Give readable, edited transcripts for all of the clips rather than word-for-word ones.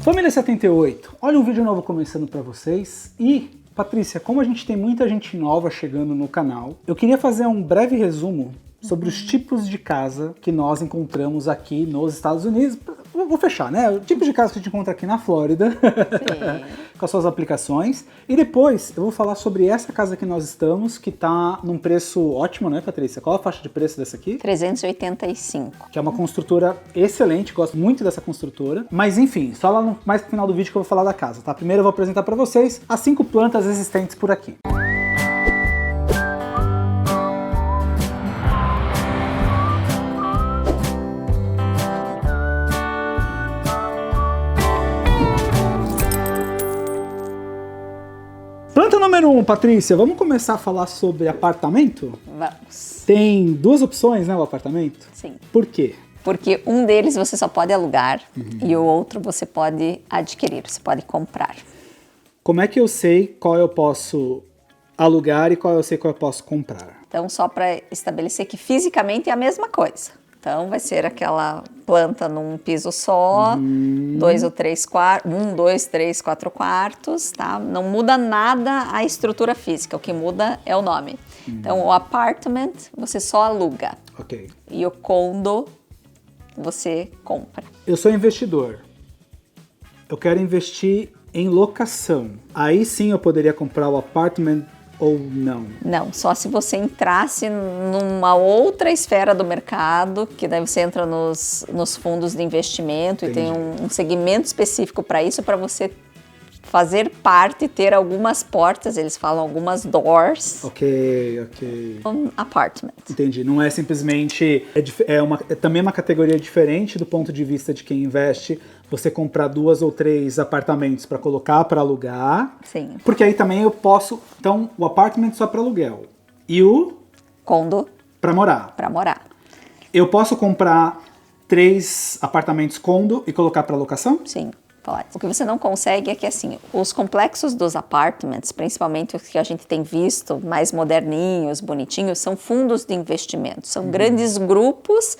Família 78, olha um vídeo novo começando para vocês e, Patrícia, como a gente tem muita gente nova chegando no canal, eu queria fazer um breve resumo sobre os tipos de casa que nós encontramos aqui nos Estados Unidos. Vou fechar, né? O tipo de casa que a gente encontra aqui na Flórida, com as suas aplicações. E depois eu vou falar sobre essa casa que nós estamos, que tá num preço ótimo, né, Patrícia? Qual a faixa de preço dessa aqui? 385. Que é uma construtora excelente, gosto muito dessa construtora. Mas enfim, só lá mais pro final do vídeo que eu vou falar da casa, tá? Primeiro eu vou apresentar para vocês as 5 plantas existentes por aqui. Planta número 1, Patrícia, vamos começar a falar sobre apartamento? Vamos. Tem 2 opções, né, o apartamento? Sim. Por quê? Porque um deles você só pode alugar e o outro você pode adquirir, você pode comprar. Como é que eu sei qual eu posso alugar e qual eu sei qual eu posso comprar? Então, só para estabelecer que fisicamente é a mesma coisa. Então, vai ser aquela planta num piso só, 2 ou 3 quartos, 1, 2, 3, 4 quartos, tá? Não muda nada a estrutura física, o que muda é o nome. Então, o apartment você só aluga. Ok. E o condo você compra. Eu sou investidor. Eu quero investir em locação. Aí sim eu poderia comprar o apartment ou não? Não, só se você entrasse numa outra esfera do mercado, que daí você entra nos fundos de investimento. Entendi. E tem um segmento específico para isso, para você fazer parte, ter algumas portas, eles falam algumas doors. Ok. Um apartment. Entendi. Não é simplesmente... também é uma categoria diferente do ponto de vista de quem investe. Você comprar 2 ou 3 apartamentos para colocar para alugar. Sim. Porque aí também eu posso... Então, o apartamento só para aluguel. E o... Condo. Para morar. Para morar. Eu posso comprar 3 apartamentos condo e colocar para locação? Sim, pode. O que você não consegue é que, assim, os complexos dos apartments, principalmente os que a gente tem visto, mais moderninhos, bonitinhos, são fundos de investimento. São grandes grupos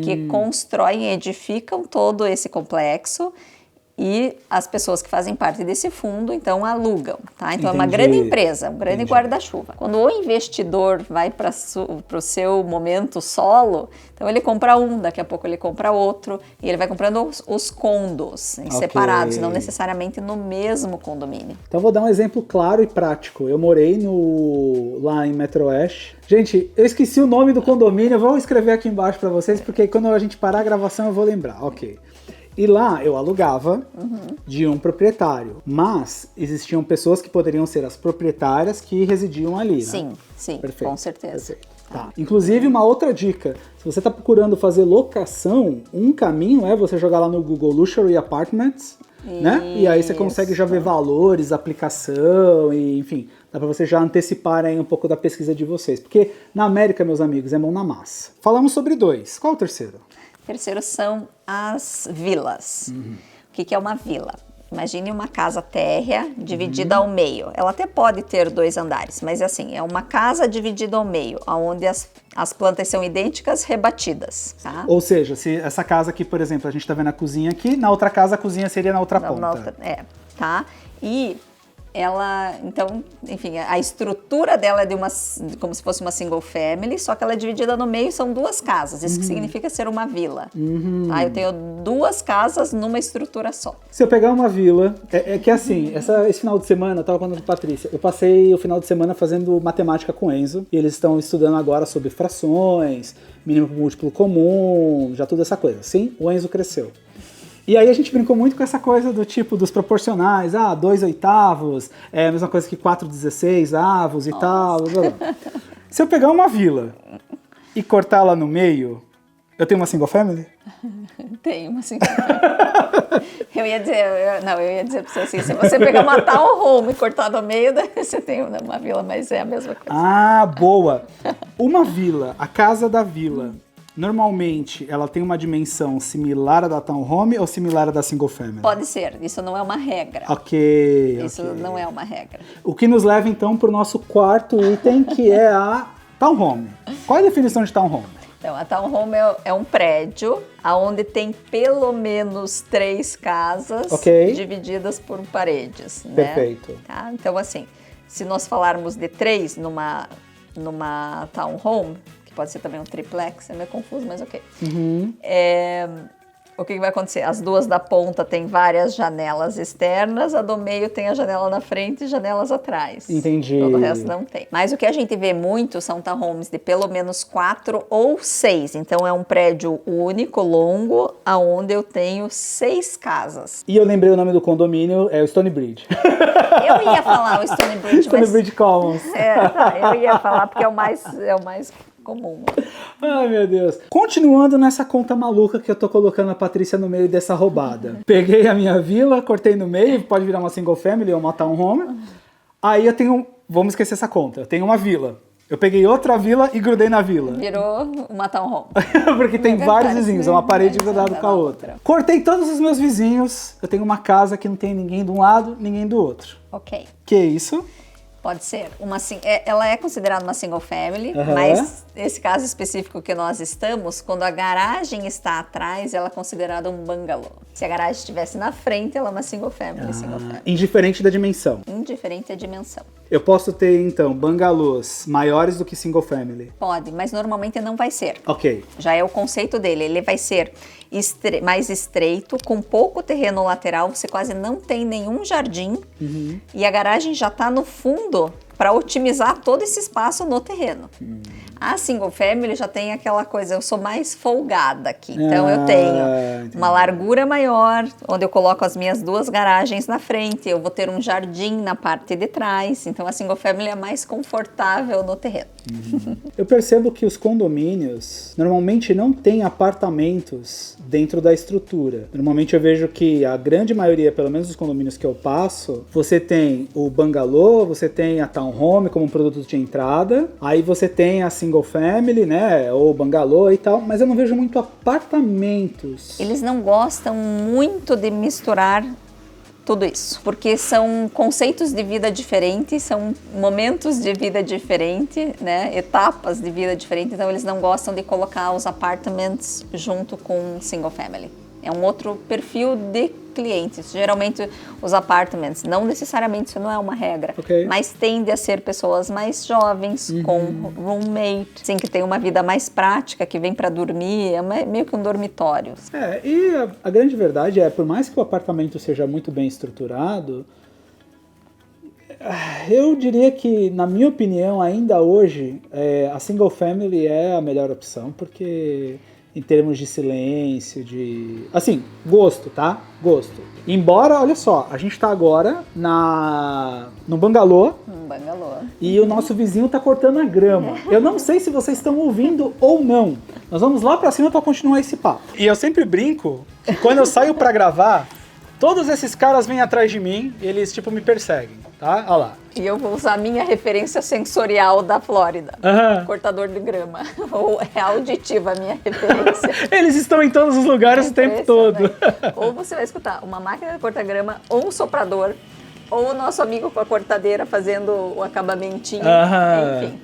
que constroem e edificam todo esse complexo e as pessoas que fazem parte desse fundo, então, alugam, tá? Então, é uma grande empresa, um grande guarda-chuva. Quando o investidor vai para o seu momento solo, então ele compra um, daqui a pouco ele compra outro, e ele vai comprando os condos separados, não necessariamente no mesmo condomínio. Então, vou dar um exemplo claro e prático. Eu morei lá em Metro Oeste. Gente, eu esqueci o nome do condomínio, eu vou escrever aqui embaixo para vocês, porque quando a gente parar a gravação eu vou lembrar. Ok. E lá eu alugava de um proprietário, mas existiam pessoas que poderiam ser as proprietárias que residiam ali, né? Sim, perfeito, com certeza. Perfeito. Tá. Inclusive, uma outra dica, se você está procurando fazer locação, um caminho é você jogar lá no Google Luxury Apartments, né? E aí você consegue já ver valores, aplicação, e enfim, dá para você já antecipar aí um pouco da pesquisa de vocês. Porque na América, meus amigos, é mão na massa. Falamos sobre 2. Qual é o terceiro? Terceiro são as vilas. O que é uma vila? Imagine uma casa térrea dividida ao meio. Ela até pode ter 2 andares, mas assim, é uma casa dividida ao meio, onde as plantas são idênticas, rebatidas. Tá? Ou seja, se essa casa aqui, por exemplo, a gente está vendo a cozinha aqui, na outra casa a cozinha seria na outra ponta. Tá? E ela, então, enfim, a estrutura dela é como se fosse uma single family, só que ela é dividida no meio, são 2 casas. Isso que significa ser uma vila. Tá? Eu tenho 2 casas numa estrutura só. Se eu pegar uma vila, é que assim, esse final de semana, eu tava falando com a Patrícia, eu passei o final de semana fazendo matemática com o Enzo, e eles estão estudando agora sobre frações, mínimo múltiplo comum, já toda essa coisa. Sim, o Enzo cresceu. E aí a gente brincou muito com essa coisa do tipo dos proporcionais, 2/8, é a mesma coisa que 4/16 e tal. Blá, blá. Se eu pegar uma vila e cortar ela no meio, eu tenho uma single family? Tem uma single family. Eu ia dizer pra você assim, se você pegar uma townhome e cortar no meio, daí você tem uma vila, mas é a mesma coisa. Ah, boa! Uma vila, a casa da vila, normalmente ela tem uma dimensão similar à da townhome ou similar à da single family? Pode ser, isso não é uma regra. Isso não é uma regra. O que nos leva então para o nosso quarto item, que é a townhome. Qual é a definição de townhome? Então, a townhome é um prédio onde tem pelo menos 3 casas divididas por paredes. Né? Perfeito. Tá? Então, assim, se nós falarmos de 3 numa townhome, que pode ser também um triplex, é meio confuso, mas ok. O que vai acontecer? As 2 da ponta tem várias janelas externas, a do meio tem a janela na frente e janelas atrás. Entendi. Todo o resto não tem. Mas o que a gente vê muito são townhomes de pelo menos 4 ou 6. Então é um prédio único, longo, aonde eu tenho 6 casas. E eu lembrei o nome do condomínio, é o Stonebridge. Eu ia falar o Stonebridge, Stonebridge Commons. Eu ia falar porque é o mais comum. Ai, meu Deus. Continuando nessa conta maluca que eu tô colocando a Patrícia no meio dessa roubada. Peguei a minha vila, cortei no meio, pode virar uma single family ou uma townhome. Aí eu tenho, vamos esquecer essa conta, eu tenho uma vila. Eu peguei outra vila e grudei na vila. Virou uma townhome. Porque tem vários vizinhos, é uma parede grudada com a outra. Cortei todos os meus vizinhos, eu tenho uma casa que não tem ninguém de um lado, ninguém do outro. Ok. Que isso? Pode ser. Ela é considerada uma single family, mas nesse caso específico que nós estamos, quando a garagem está atrás, ela é considerada um bungalow. Se a garagem estivesse na frente, ela é uma single family. Indiferente da dimensão. Indiferente da dimensão. Eu posso ter, então, bungalows maiores do que single family? Pode, mas normalmente não vai ser. Ok. Já é o conceito dele. Ele vai ser mais estreito, com pouco terreno lateral, você quase não tem nenhum jardim e a garagem já está no fundo para otimizar todo esse espaço no terreno. A single family já tem aquela coisa, eu sou mais folgada aqui, então eu tenho uma largura maior, onde eu coloco as minhas 2 garagens na frente, eu vou ter um jardim na parte de trás, então a single family é mais confortável no terreno. Eu percebo que os condomínios normalmente não têm apartamentos dentro da estrutura. Normalmente eu vejo que a grande maioria, pelo menos dos condomínios que eu passo, você tem o bungalow, você tem a townhome como um produto de entrada, aí você tem a single family, né, ou bungalow e tal, mas eu não vejo muito apartamentos. Eles não gostam muito de misturar tudo isso, porque são conceitos de vida diferentes, são momentos de vida diferentes, né, etapas de vida diferentes, então eles não gostam de colocar os apartments junto com single family. É um outro perfil de clientes. Geralmente os apartments, não necessariamente, isso não é uma regra, mas tende a ser pessoas mais jovens, com roommate, assim, que tem uma vida mais prática, que vem para dormir, é meio que um dormitório. E a grande verdade é, por mais que o apartamento seja muito bem estruturado, eu diria que, na minha opinião, ainda hoje, a single family é a melhor opção, porque em termos de silêncio, assim, gosto, tá? Gosto. Embora, olha só, a gente tá agora no bangalô. E o nosso vizinho tá cortando a grama. Eu não sei se vocês estão ouvindo ou não. Nós vamos lá pra cima pra continuar esse papo. E eu sempre brinco que quando eu saio pra gravar, todos esses caras vêm atrás de mim e eles, tipo, me perseguem, tá? Olha lá. E eu vou usar a minha referência sensorial da Flórida. Cortador de grama. Ou é auditiva a minha referência. Eles estão em todos os lugares o tempo todo. Ou você vai escutar uma máquina de cortar grama, ou um soprador, ou o nosso amigo com a cortadeira fazendo o acabamentinho. Enfim.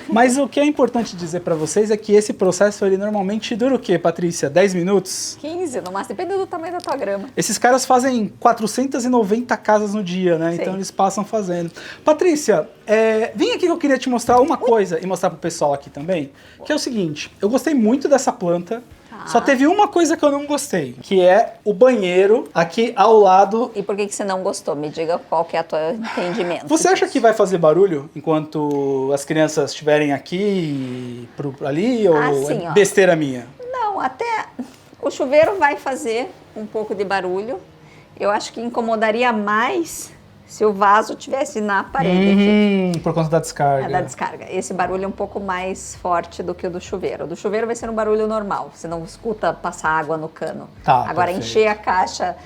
Mas o que é importante dizer pra vocês é que esse processo, ele normalmente dura o quê, Patrícia? 10 minutos? 15 no máximo, depende do tamanho da tua grama. Esses caras fazem 490 casas no dia, né? Sim. Então eles passam fazendo. Patrícia, vem aqui que eu queria te mostrar uma coisa e mostrar pro pessoal aqui também, que é o seguinte, eu gostei muito dessa planta. Só teve uma coisa que eu não gostei, que é o banheiro aqui ao lado. E por que você não gostou? Me diga qual que é o teu entendimento. Você acha que vai fazer barulho enquanto as crianças estiverem aqui, ali, ou sim, besteira minha? Não, até o chuveiro vai fazer um pouco de barulho. Eu acho que incomodaria mais se o vaso tivesse na parede. Por conta da descarga. Da descarga. Esse barulho é um pouco mais forte do que o do chuveiro. O do chuveiro vai ser um barulho normal. Você não escuta passar água no cano. Agora, perfeito. Encher a caixa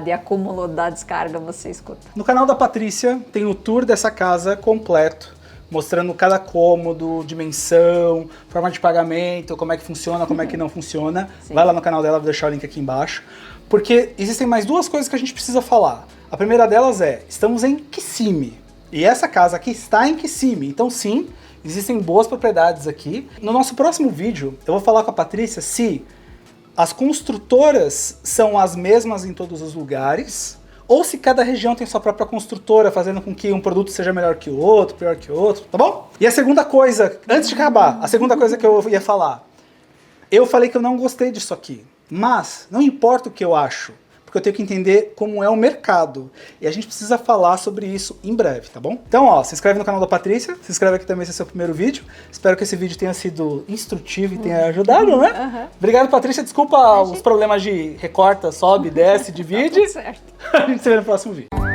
de acúmulo da descarga, você escuta. No canal da Patrícia tem o tour dessa casa completo, mostrando cada cômodo, dimensão, forma de pagamento, como é que funciona, como é que não funciona. Sim. Vai lá no canal dela, vou deixar o link aqui embaixo. Porque existem mais 2 coisas que a gente precisa falar. A primeira delas estamos em Kissimmee. E essa casa aqui está em Kissimmee. Então sim, Existem boas propriedades aqui. No nosso próximo vídeo, eu vou falar com a Patrícia se as construtoras são as mesmas em todos os lugares, ou se cada região tem sua própria construtora, fazendo com que um produto seja melhor que o outro, pior que o outro, tá bom? E a segunda coisa, antes de acabar, a segunda coisa que eu ia falar. Eu falei que eu não gostei disso aqui, mas não importa o que eu acho, porque eu tenho que entender como é o mercado. E a gente precisa falar sobre isso em breve, tá bom? Então, ó, se inscreve no canal da Patrícia, se inscreve aqui também se é o seu primeiro vídeo. Espero que esse vídeo tenha sido instrutivo e tenha ajudado, né? Obrigado, Patrícia. Desculpa os problemas de recorta, sobe, desce, divide. Tá tudo certo. A gente se vê no próximo vídeo.